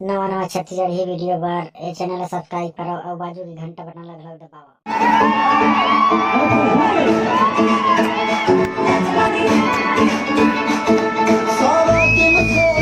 नवा नवा छत्तीसगढ़ ही वीडियो बार ए चैनल ला सब्सक्राइब करो और बाजू के घंटा बटन ला घलो दबाओ। सारा दिन